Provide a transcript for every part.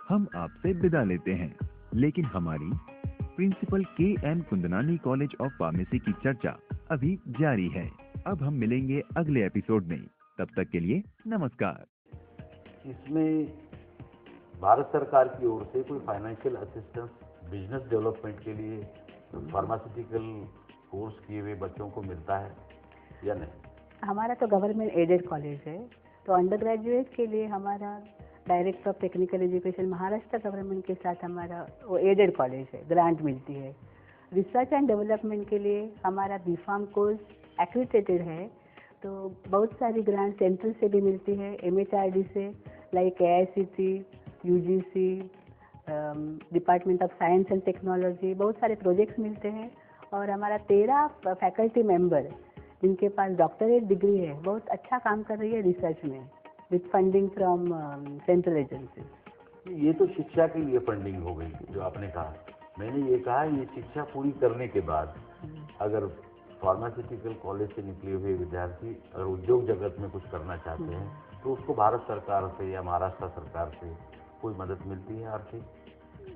हम आपसे विदा लेते हैं, लेकिन हमारी principal K M. Kundnani college of pharmacy की चर्चा अभी जारी है। अब हम मिलेंगे अगले एपिसोड में, तब तक के लिए नमस्कार। इसमें भारत सरकार की ओर से कोई फाइनेंशियल असिस्टेंस बिजनेस डेवलपमेंट के लिए फार्मास्यूटिकल कोर्स किए हुए बच्चों को मिलता है या नहीं? हमारा तो गवर्नमेंट एडेड कॉलेज है, तो अंडर ग्रेजुएट के लिए हमारा director of technical education Maharashtra government के साथ हमारा वो एडेड कॉलेज है, ग्रांट मिलती है। रिसर्च एंड डेवलपमेंट के लिए हमारा बीफार्म कोर्स एक्रेडिटेड है, तो बहुत सारी ग्रांट सेंट्रल से भी मिलती है, MHRD से, like AICT, UGC, department of science and technology, बहुत सारे प्रोजेक्ट्स मिलते हैं। और हमारा 13 फैकल्टी मेंबर जिनके पास डॉक्टरेट डिग्री है, बहुत अच्छा काम कर रही है रिसर्च में, with funding from central agencies. ये तो शिक्षा के लिए फंडिंग हो गई जो आपने कहा। मैंने ये कहा ये शिक्षा पूरी करने के बाद अगर फार्मास्यूटिकल कॉलेज से निकले हुए विद्यार्थी अगर उद्योग जगत में कुछ करना चाहते हैं तो उसको भारत सरकार से या महाराष्ट्र सरकार से कोई मदद मिलती है आर्थिक?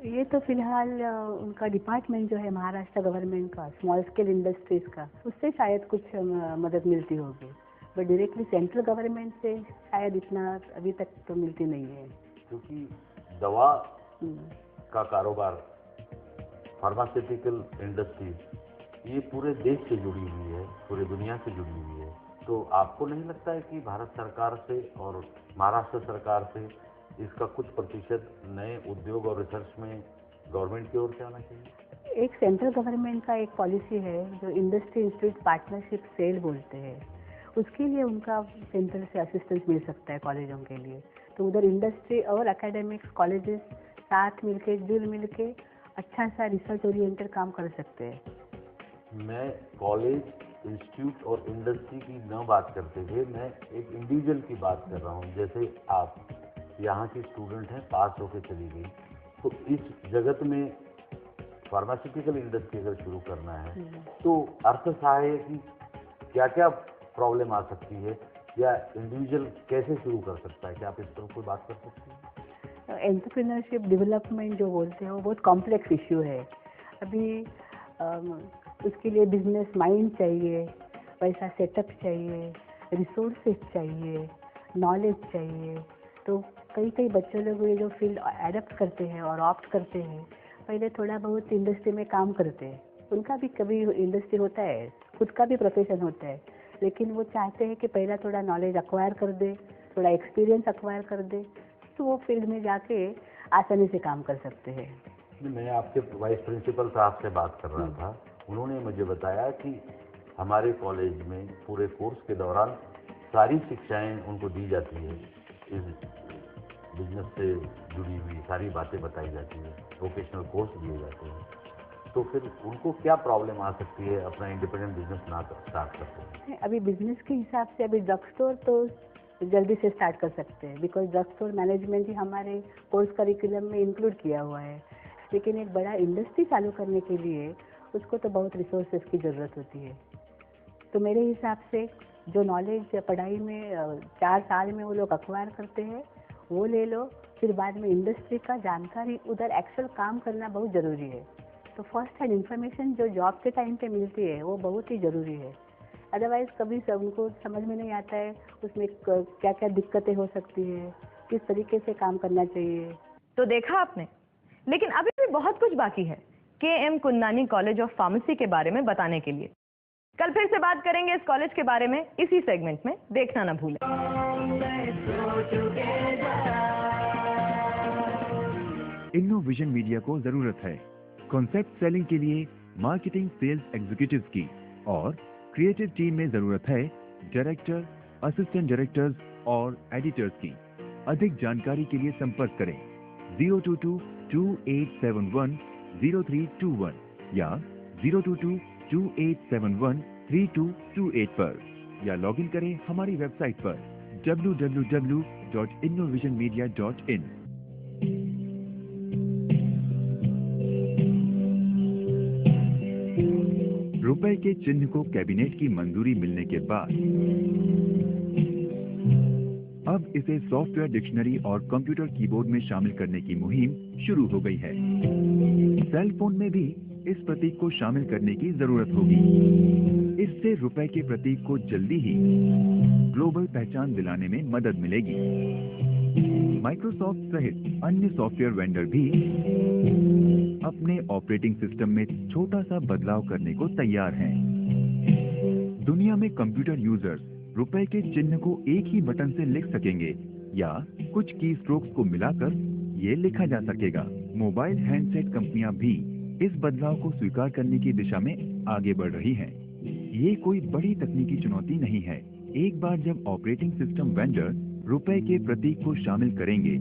ये तो फिलहाल उनका डिपार्टमेंट जो है महाराष्ट्र गवर्नमेंट का स्मॉल स्केल इंडस्ट्रीज का, उससे शायद कुछ मदद मिलती होगी, बट डायरेक्टली सेंट्रल गवर्नमेंट से शायद इतना अभी तक तो मिलती नहीं है। क्योंकि दवा का कारोबार, फार्मास्यूटिकल इंडस्ट्री ये पूरे देश से जुड़ी हुई है, पूरे दुनिया से जुड़ी हुई है, तो आपको नहीं लगता है कि भारत सरकार से और महाराष्ट्र सरकार से इसका कुछ प्रतिशत नए उद्योग और रिसर्च में गवर्नमेंट की ओर से आना चाहिए? एक सेंट्रल गवर्नमेंट का एक पॉलिसी है जो इंडस्ट्री इंस्टीट्यूट पार्टनरशिप सेल बोलते हैं, उसके लिए उनका सेंट्रल से असिस्टेंस मिल सकता है कॉलेजों के लिए। तो उधर इंडस्ट्री और एकेडमिक्स कॉलेजेस साथ मिलके जुल मिलके अच्छा सा रिसर्च ओरिएंटेड काम कर सकते हैं। मैं कॉलेज, इंस्टीट्यूट और इंडस्ट्री की न बात करते हुए मैं एक इंडिविजुअल की बात कर रहा हूँ। जैसे आप यहाँ की स्टूडेंट हैं, पास होकर चली गई, तो इस जगत में फार्मास्यूटिकल इंडस्ट्री अगर शुरू करना है तो अर्थ सहाय की क्या क्या प्रॉब्लम आ सकती है या इंडिविजुअल कैसे शुरू कर सकता है? क्या आप इस पर कोई बात कर सकते हैं? एंटरप्रेन्योरशिप डेवलपमेंट जो बोलते हैं वो बहुत कॉम्प्लेक्स इश्यू है। अभी उसके लिए बिजनेस माइंड चाहिए, पैसा सेटअप चाहिए, रिसोर्सेज चाहिए, नॉलेज चाहिए। तो कई बच्चे लोग ये जो फील्ड एडप्ट करते हैं और ऑप्ट करते हैं, पहले थोड़ा बहुत इंडस्ट्री में काम करते हैं, उनका भी कभी इंडस्ट्री होता है, खुद का भी प्रोफेशन होता है, लेकिन वो चाहते हैं कि पहला थोड़ा नॉलेज अक्वायर कर दे, थोड़ा एक्सपीरियंस अक्वायर कर दे, तो वो फील्ड में जाके आसानी से काम कर सकते हैं। मैं आपके वाइस प्रिंसिपल साहब से बात कर रहा था, उन्होंने मुझे बताया कि हमारे कॉलेज में पूरे कोर्स के दौरान सारी शिक्षाएं उनको दी जाती है, इस बिजनेस से जुड़ी हुई सारी बातें बताई जाती है, वोकेशनल कोर्स दिए जाते हैं। तो फिर उनको क्या प्रॉब्लम आ सकती है अपना इंडिपेंडेंट बिजनेस ना स्टार्ट करते हैं? अभी बिजनेस के हिसाब से अभी ड्रग स्टोर तो जल्दी से स्टार्ट कर सकते हैं, बिकॉज ड्रग स्टोर मैनेजमेंट ही हमारे कोर्स करिकुलम में इंक्लूड किया हुआ है। लेकिन एक बड़ा इंडस्ट्री चालू करने के लिए उसको तो बहुत रिसोर्सेज की ज़रूरत होती है। तो मेरे हिसाब से जो नॉलेज पढ़ाई में 4 साल में वो लोग अक्वायर करते हैं वो ले लो, फिर बाद में इंडस्ट्री का जानकारी, उधर एक्चुअल काम करना बहुत ज़रूरी है। तो फर्स्ट हैंड इन्फॉर्मेशन जो जॉब के टाइम पे मिलती है वो बहुत ही ज़रूरी है। अदरवाइज़ कभी उनको समझ में नहीं आता है उसमें क्या क्या दिक्कतें हो सकती है, किस तरीके से काम करना चाहिए। तो देखा आपने, लेकिन अभी भी बहुत कुछ बाकी है KM. Kundnani college of pharmacy के बारे में बताने के लिए। कल फिर से बात करेंगे इस कॉलेज के बारे में इसी सेगमेंट में, देखना ना भूलें। इनोविजन मीडिया को जरूरत है कॉन्सेप्ट सेलिंग के लिए मार्केटिंग सेल्स एग्जीक्यूटिव्स की, और क्रिएटिव टीम में जरूरत है डायरेक्टर, असिस्टेंट डायरेक्टर्स और एडिटर्स की। अधिक जानकारी के लिए संपर्क करें 022-2871-0321 या 022-2871-3228 पर, या लॉगिन करें हमारी वेबसाइट पर www.innovisionmedia.in। रुपए के चिन्ह को कैबिनेट की मंजूरी मिलने के बाद अब इसे सॉफ्टवेयर डिक्शनरी और कंप्यूटर कीबोर्ड में शामिल करने की मुहिम शुरू हो गई है। सेल फोन में भी इस प्रतीक को शामिल करने की जरूरत होगी। इससे रुपए के प्रतीक को जल्दी ही ग्लोबल पहचान दिलाने में मदद मिलेगी। माइक्रोसॉफ्ट सहित अन्य सॉफ्टवेयर वेंडर भी अपने ऑपरेटिंग सिस्टम में छोटा सा बदलाव करने को तैयार हैं। दुनिया में कंप्यूटर यूजर्स रुपए के चिन्ह को एक ही बटन से लिख सकेंगे या कुछ की स्ट्रोक्स को मिलाकर ये लिखा जा सकेगा। मोबाइल हैंडसेट कंपनियां भी इस बदलाव को स्वीकार करने की दिशा में आगे बढ़ रही हैं। ये कोई बड़ी तकनीकी चुनौती नहीं है। एक बार जब ऑपरेटिंग सिस्टम वेंडर रुपए के प्रतीक को शामिल करेंगे,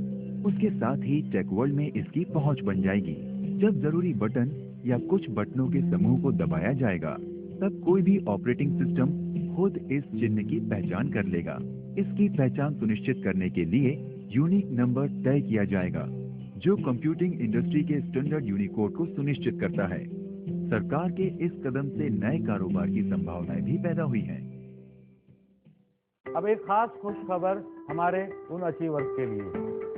उसके साथ ही टेक वर्ल्ड में इसकी पहुंच बन जाएगी। जब जरूरी बटन या कुछ बटनों के समूह को दबाया जाएगा, तब कोई भी ऑपरेटिंग सिस्टम खुद इस चिन्ह की पहचान कर लेगा। इसकी पहचान सुनिश्चित करने के लिए यूनिक नंबर तय किया जाएगा, जो कंप्यूटिंग इंडस्ट्री के स्टैंडर्ड यूनिकोड को सुनिश्चित करता है। सरकार के इस कदम से नए कारोबार की संभावनाएं भी पैदा हुई हैं। अब एक खास खुश खबर हमारे उन अचीवर्स के लिए।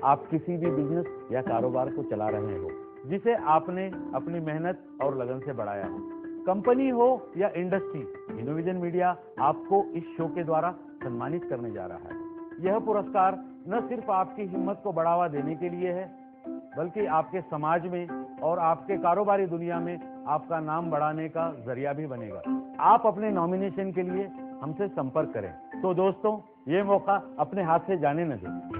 आप किसी भी बिजनेस या कारोबार को चला रहे हो जिसे आपने अपनी मेहनत और लगन से बढ़ाया हो, कंपनी हो या इंडस्ट्री, इनोविजन मीडिया आपको इस शो के द्वारा सम्मानित करने जा रहा है। यह पुरस्कार न सिर्फ आपकी हिम्मत को बढ़ावा देने के लिए है, बल्कि आपके समाज में और आपके कारोबारी दुनिया में आपका नाम बढ़ाने का जरिया भी बनेगा। आप अपने नॉमिनेशन के लिए हमसे संपर्क करें। तो दोस्तों, ये मौका अपने हाथ से जाने न दें।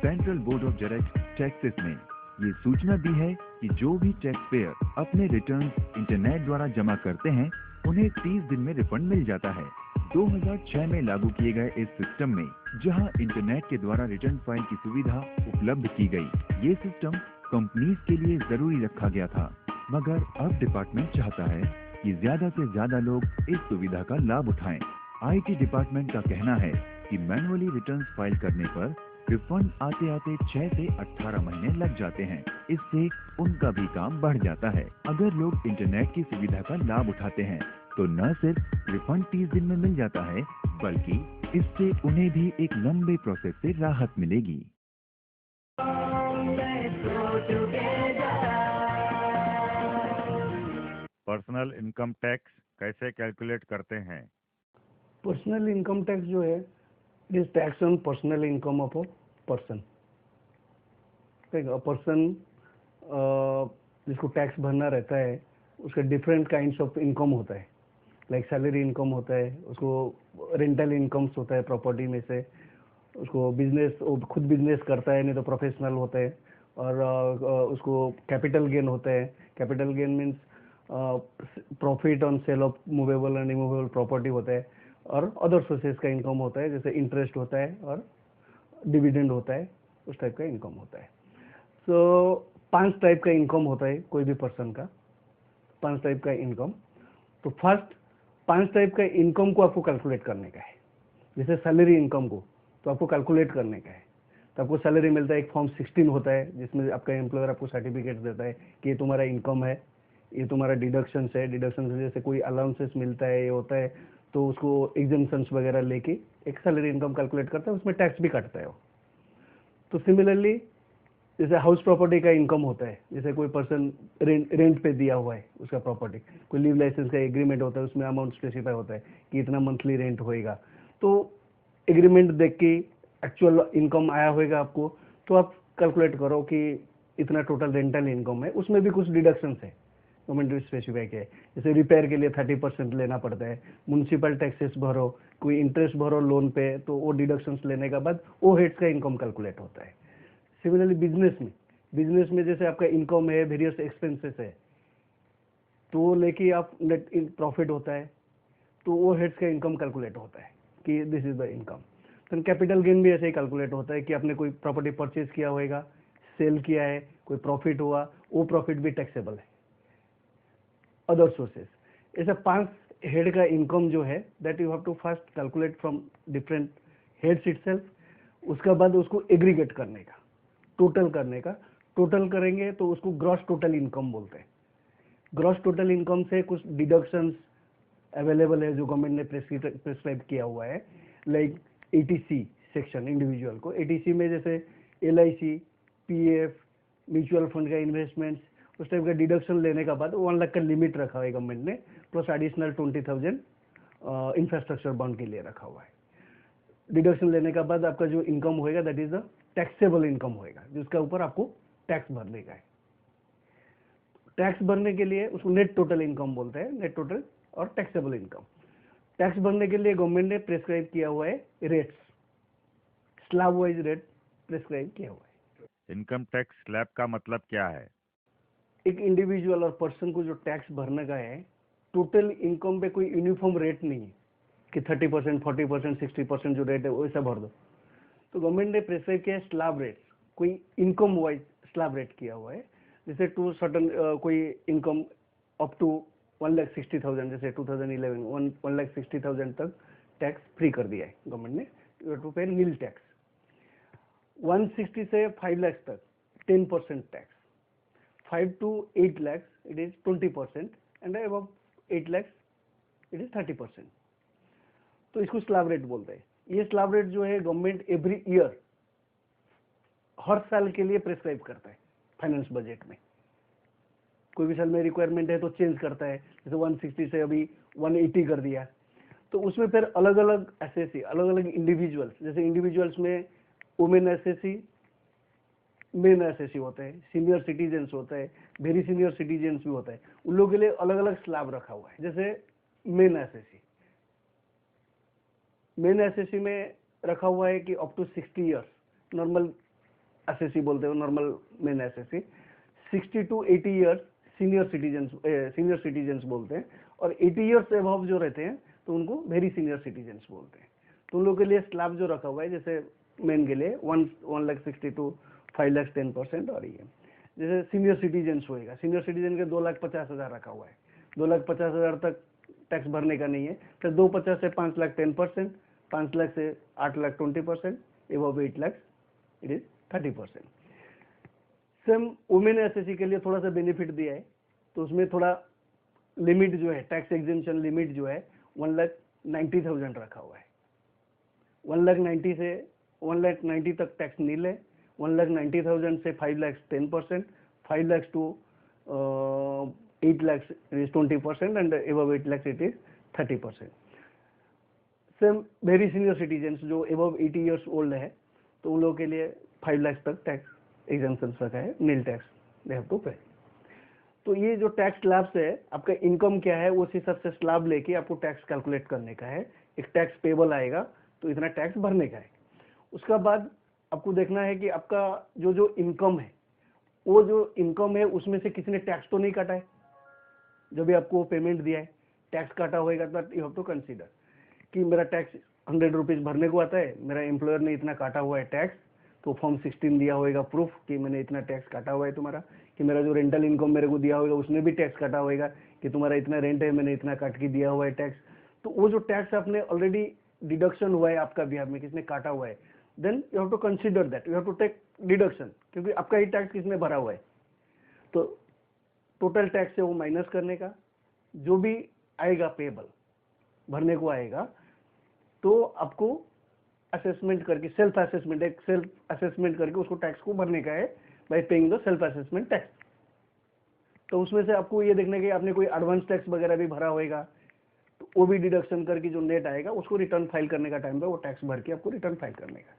Central board of direct taxes ने ये सूचना दी है कि जो भी टैक्स पेयर अपने रिटर्न्स इंटरनेट द्वारा जमा करते हैं, उन्हें 30 दिन में रिफंड मिल जाता है। 2006 में लागू किए गए इस सिस्टम में, जहां इंटरनेट के द्वारा रिटर्न फाइल की सुविधा उपलब्ध की गई, ये सिस्टम कंपनीज के लिए जरूरी रखा गया था। मगर अब डिपार्टमेंट चाहता है कि ज्यादा से ज्यादा लोग इस सुविधा का लाभ उठाएं। IT डिपार्टमेंट का कहना है कि मैनुअली रिटर्न फाइल करने पर रिफंड आते आते 6 से 18 महीने लग जाते हैं। इससे उनका भी काम बढ़ जाता है। अगर लोग इंटरनेट की सुविधा का लाभ उठाते हैं, तो न सिर्फ रिफंड 30 दिन में मिल जाता है, बल्कि इससे उन्हें भी एक लंबे प्रोसेस से राहत मिलेगी। पर्सनल इनकम टैक्स कैसे कैलकुलेट करते हैं? पर्सनल इनकम टैक्स जो है, it is tax on personal income of a person. Person जिसको टैक्स भरना रहता है, उसका डिफरेंट काइंड्स ऑफ इनकम होता है। लाइक सैलरी इनकम होता है, उसको रेंटल इनकम्स होता है प्रॉपर्टी में से, उसको बिजनेस, खुद बिजनेस करता है, नहीं तो प्रोफेशनल होता है, और उसको कैपिटल गेन होता है। Capital gain means profit on sale of movable and immovable property होता है, और अदर सोर्सेज का इनकम होता है, जैसे इंटरेस्ट होता है और डिविडेंड होता है, उस टाइप का इनकम होता है। सो 5 टाइप का इनकम होता है कोई भी पर्सन का, 5 टाइप का इनकम। तो फर्स्ट 5 टाइप का इनकम को आपको कैलकुलेट करने का है। जैसे सैलरी इनकम को तो आपको कैलकुलेट करने का है, तो आपको सैलरी मिलता है, एक फॉर्म 16 होता है, जिसमें आपका एम्प्लॉयर आपको सर्टिफिकेट देता है कि ये तुम्हारा इनकम है, ये तुम्हारा डिडक्शंस है। डिडक्शन जैसे कोई अलाउंसेस मिलता है, ये होता है, तो उसको एग्जेम्पशंस वगैरह लेके एक सैलरी इनकम कैलकुलेट करता है, उसमें टैक्स भी काटता है वो। तो सिमिलरली जैसे हाउस प्रॉपर्टी का इनकम होता है, जैसे कोई पर्सन रेंट पे दिया हुआ है उसका प्रॉपर्टी, कोई लीव लाइसेंस का एग्रीमेंट होता है, उसमें अमाउंट स्पेसिफाई होता है कि इतना मंथली रेंट होएगा। तो एग्रीमेंट देख के एक्चुअल इनकम आया होएगा आपको, तो आप कैलकुलेट करो कि इतना टोटल रेंटल इनकम है, उसमें भी कुछ डिडक्शंस है, गवर्नमेंट ने स्पेसिफाई किया है। जैसे रिपेयर के लिए 30% लेना पड़ता है, म्यूनसिपल टैक्सेस भरो, कोई इंटरेस्ट भरो लोन पे, तो वो डिडक्शंस लेने के बाद वो हेड्स का इनकम कैलकुलेट होता है। सिमिलरली बिजनेस में जैसे आपका इनकम है, वेरियस एक्सपेंसेस है, तो वो लेके आप नेट प्रॉफिट होता है, तो वो हेड्स का इनकम कैलकुलेट होता है कि दिस इज द इनकम। तो कैपिटल गेन भी ऐसे ही कैलकुलेट होता है कि आपने कोई प्रॉपर्टी परचेज किया होगा, सेल किया है, कोई प्रॉफिट हुआ, वो प्रॉफिट भी टैक्सेबल है। अदर सोर्सेस, ऐसे 5 हेड का इनकम जो है that you have to first calculate from different heads itself, उसका बाद उसको एग्रीगेट करने का, टोटल करने का। टोटल करेंगे तो उसको ग्रॉस टोटल इनकम बोलते हैं। ग्रॉस टोटल इनकम से कुछ डिडक्शंस अवेलेबल है जो गवर्नमेंट ने प्रिस्क्राइब किया हुआ है, लाइक एटीसी सेक्शन इंडिविजुअल को। एटीसी में जैसे एलआईसी, पीएफ, म्यूचुअल फंड का इन्वेस्टमेंट्स, उस टाइप का डिडक्शन लेने का बाद 1 लाख का लिमिट रखा है गवर्नमेंट ने, प्लस एडिशनल 20,000 इंफ्रास्ट्रक्चर बॉन्ड के लिए रखा हुआ है। डिडक्शन लेने का बाद आपका जो इनकम होएगा that is the taxable income होएगा, जिसका ऊपर आपको टैक्स भरने का है। टैक्स भरने के लिए उसको नेट टोटल इनकम बोलते हैं, नेट टोटल और टैक्सेबल इनकम। टैक्स भरने के लिए गवर्नमेंट ने प्रिस्क्राइब किया हुआ है rates, slab wise rate prescribe किया हुआ है। इनकम टैक्स स्लैब का मतलब क्या है? एक इंडिविजुअल और पर्सन को जो टैक्स भरने का है, टोटल इनकम पे कोई यूनिफॉर्म रेट नहीं है कि 30%, 40%, 60% जो रेट है वैसा भर दो। तो गवर्नमेंट ने प्रिस्क्राइब किया है स्लैब रेट, कोई इनकम वाइज स्लैब रेट किया हुआ है। जैसे टू सर्टन कोई इनकम अप टू 1,60,000, जैसे 2011 1,60,000 तक टैक्स फ्री कर दिया है गवर्नमेंट ने, यू हैव टू पे नील टैक्स। 160 से 5 लाख तक 10% tax, 5 to 8 lakhs it is 20%, and above 8 lakhs it is 30%। तो इसको स्लैब रेट बोलते हैं। ये स्लैब रेट जो है गवर्नमेंट एवरी ईयर हर साल के लिए प्रिस्क्राइब करता है फाइनेंस बजट में। कोई भी साल में रिक्वायरमेंट है तो चेंज करता है, जैसे 160 से अभी 180 कर दिया। तो उसमें फिर अलग अलग एसएससी, अलग अलग इंडिविजुअल्स, जैसे इंडिविजुअल्स में वुमेन एसएससी, मेन एसएससी होते हैं, सीनियर सिटीजन्स होता है, वेरी सीनियर सिटीजन्स भी होता है, उन लोगों के लिए अलग अलग स्लैब रखा हुआ है। जैसे मेन एसएससी, मेन एसएससी में रखा हुआ है कि up to 60 years, normal SSC बोलते हैं, normal men SSC. 60 to 80 years senior citizens बोलते हैं, और 80 इयर्स से अबव जो रहते हैं तो उनको वेरी सीनियर सिटीजन्स बोलते हैं। तो उन लोगों के लिए स्लैब जो रखा हुआ है, जैसे मेन के लिए 1,60,000 to 5 lakhs 10%, और ये जैसे सीनियर सिटीजन्स होएगा, सीनियर सिटीजन के 2,50,000 रखा हुआ है, 2,50,000 तक टैक्स भरने का नहीं है। फिर 2,50,000 से 5 लाख 10%, 5 लाख से 8 lakh 20%, above 8 lakhs it is 30%। Same women SSC के लिए थोड़ा सा बेनिफिट दिया है, तो उसमें थोड़ा लिमिट जो है, टैक्स एग्जेम्पशन लिमिट जो है 1,90,000 रखा हुआ है। 1,90,000 से 1,90,000 तक टैक्स नील है। 1,90,000 से 5 lakhs 10%, 5 lakhs to 8 lakhs is 20%, and above 8 lakhs it is 30%। Same very senior citizens जो above 80 years ओल्ड है, तो उन लोगों के लिए 5 lakhs तक टैक्स एग्जेम्पशन रखा है, नील टैक्स दे हैव टू पे। तो ये जो टैक्स स्लैब्स है, आपका इनकम क्या है उस हिसाब से स्लैब लेके आपको टैक्स कैलकुलेट करने का है। एक टैक्स पेबल आएगा तो इतना टैक्स भरने का है। उसका बाद आपको देखना है कि आपका जो इनकम है, वो जो इनकम है उसमें से किसी ने टैक्स तो नहीं काटा है। जब भी आपको पेमेंट दिया है टैक्स काटा होएगा तो यू हैव टू कंसीडर कि मेरा टैक्स 100 रुपीज भरने को आता है, मेरा एम्प्लॉयर ने इतना काटा हुआ है टैक्स, तो फॉर्म 16 दिया होगा प्रूफ कि मैंने इतना टैक्स काटा हुआ है तुम्हारा। कि मेरा जो रेंटल इनकम मेरे को दिया होगा उसने भी टैक्स काटा होगा कि तुम्हारा इतना रेंट है, मैंने इतना काट के दिया हुआ है टैक्स। तो वो जो टैक्स आपने ऑलरेडी डिडक्शन हुआ है आपका बिहार में, किसने काटा हुआ है, then you have to consider that, you have to take deduction, क्योंकि आपका ही टैक्स किसने भरा हुआ है। तो टोटल टैक्स से वो माइनस करने का, जो भी आएगा पेबल भरने को आएगा, तो आपको असेसमेंट करके, सेल्फ असेसमेंट करके उसको टैक्स को भरने का है bye paying the self assessment tax. तो उसमें से आपको ये देखने के आपने कोई एडवांस टैक्स वगैरह भी भरा होएगा, तो वो भी डिडक्शन करके जो नेट आएगा उसको रिटर्न फाइल करने का टाइम पे वो टैक्स भर के आपको रिटर्न फाइल करने का।